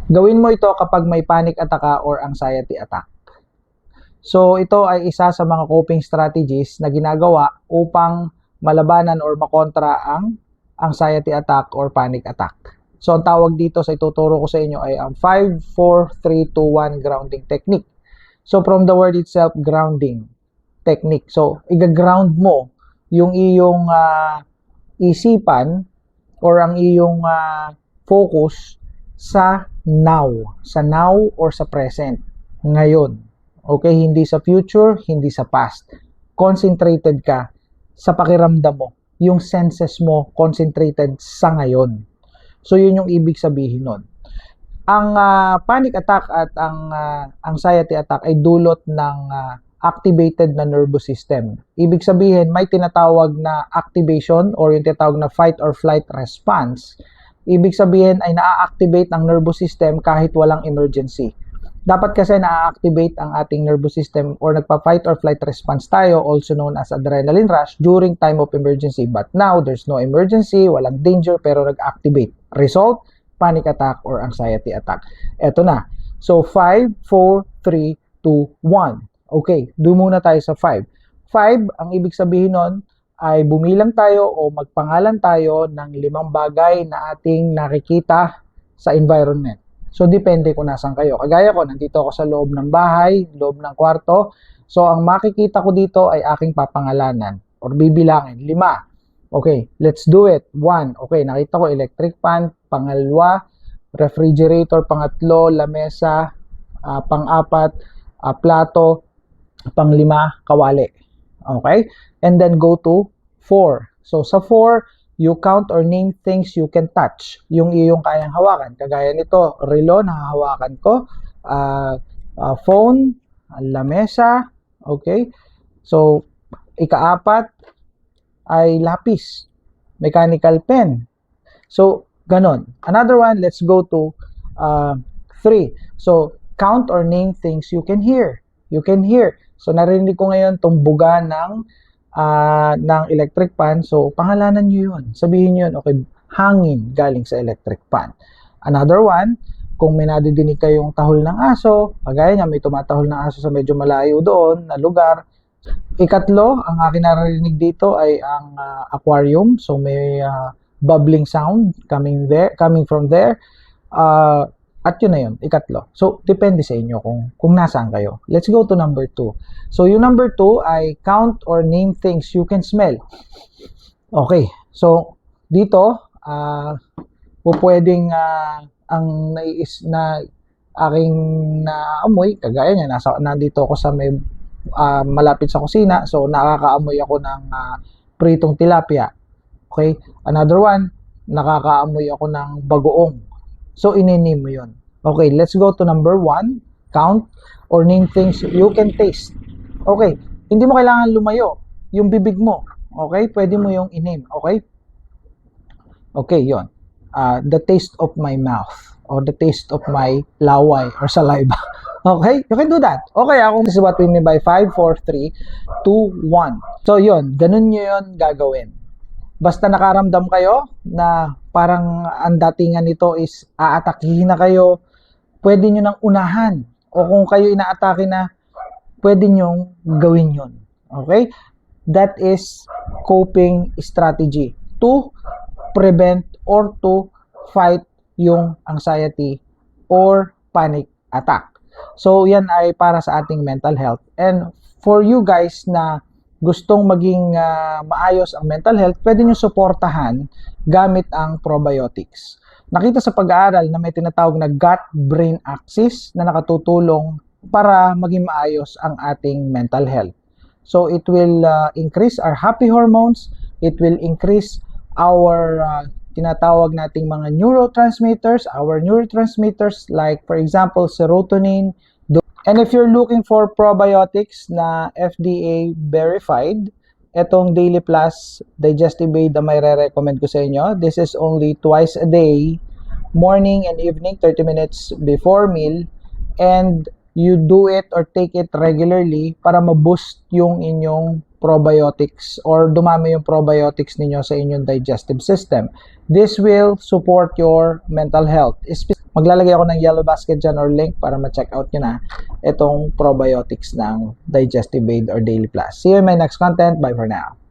Gawin mo ito kapag may panic attack ka or anxiety attack. So ito ay isa sa mga coping strategies na ginagawa upang malabanan or makontra ang anxiety attack or panic attack. So ang tawag dito sa ituturo ko sa inyo ay ang 5, 4, 3, 2, 1 grounding technique. So from the word itself, grounding technique. So i-ground mo yung iyong isipan or ang iyong focus sa now or sa present, ngayon. Okay, hindi sa future, hindi sa past. Concentrated ka sa pakiramdam mo. Yung senses mo concentrated sa ngayon. So yun yung ibig sabihin nun. Ang panic attack at ang anxiety attack ay dulot ng activated na nervous system. Ibig sabihin, may tinatawag na activation or yung tinatawag na fight or flight response. Ibig sabihin ay na-activate ang nervous system kahit walang emergency. Dapat kasi na-activate ang ating nervous system or nagpa-fight or flight response tayo, also known as adrenaline rush, during time of emergency. But now, there's no emergency, walang danger, pero nag-activate. Result, panic attack or anxiety attack. Eto na. So, 5, 4, 3, 2, 1. Okay, doon muna tayo sa 5. 5, ang ibig sabihin nun ay bumilang tayo o magpangalan tayo ng 5 bagay na ating nakikita sa environment. So, depende kung nasan kayo. Kagaya ko, nandito ako sa loob ng bahay, loob ng kwarto. So, ang makikita ko dito ay aking papangalanan or bibilangin. 5. Okay, let's do it. 1. Okay, nakita ko electric fan. Pangalawa, refrigerator. Pangatlo, lamesa. Pang-apat, plato. Pang-5, kawali. Okay? And then go to 4. So, sa 4, you count or name things you can touch. Yung iyong kayang hawakan. Kagaya nito, relo, nahahawakan ko. Phone, lamesa. Okay? So, ika-4 ay lapis. Mechanical pen. So, ganon. Another one, let's go to 3. So, count or name things you can hear. You can hear. So, narinig ko ngayon tumbuga ng electric fan. So, pangalanan nyo yun. Sabihin nyo yun, okay, hangin galing sa electric fan. Another one, kung may nadidinig kayong tahol ng aso, kagaya niya, may tumatahol ng aso sa medyo malayo doon na lugar. Ikatlo, ang akin narinig dito ay ang aquarium. So, may bubbling sound coming from there. At yun na yun, ikatlo. So, depende sa inyo kung nasaan kayo. Let's go to number 2. So, yung number 2 ay count or name things you can smell. Okay. So, dito, pwedeng ang aking naamoy, kagaya niya, nandito ako sa may malapit sa kusina. So, nakakaamoy ako ng pritong tilapia. Okay. Another one, nakakaamoy ako ng bagoong. So, inename mo yun. Okay, let's go to number 1. Count or name things you can taste. Okay, hindi mo kailangan lumayo. Yung bibig mo. Okay, pwede mo yung iname. Okay? Okay, yon. The taste of my mouth or the taste of my laway or saliva. Okay, you can do that. Okay, this is what we mean by 5, 4, 3, 2, 1. So, yon. Ganun nyo yun gagawin. Basta nakaramdam kayo na parang ang datingan nito is aatakihin na kayo, pwede nyo nang unahan. O kung kayo inaatake na, pwede nyo gawin yun. Okay? That is coping strategy to prevent or to fight yung anxiety or panic attack. So, yan ay para sa ating mental health. And for you guys na gustong maging maayos ang mental health, pwede nyo suportahan gamit ang probiotics. Nakita sa pag-aaral na may tinatawag na gut-brain axis na nakatutulong para maging maayos ang ating mental health. So, it will increase our happy hormones, it will increase our tinatawag nating mga neurotransmitters, like for example, serotonin. And if you're looking for probiotics na FDA verified, etong Daily Plus Digestive Aid na may re-recommend ko sa inyo, this is only twice a day, morning and evening, 30 minutes before meal, and you do it or take it regularly para ma-boost yung inyong probiotics or dumami yung probiotics ninyo sa inyong digestive system. This will support your mental health. Maglalagay ako ng yellow basket dyan or link para ma-check out nyo na itong probiotics ng Digestive Aid or Daily Plus. See you in my next content. Bye for now.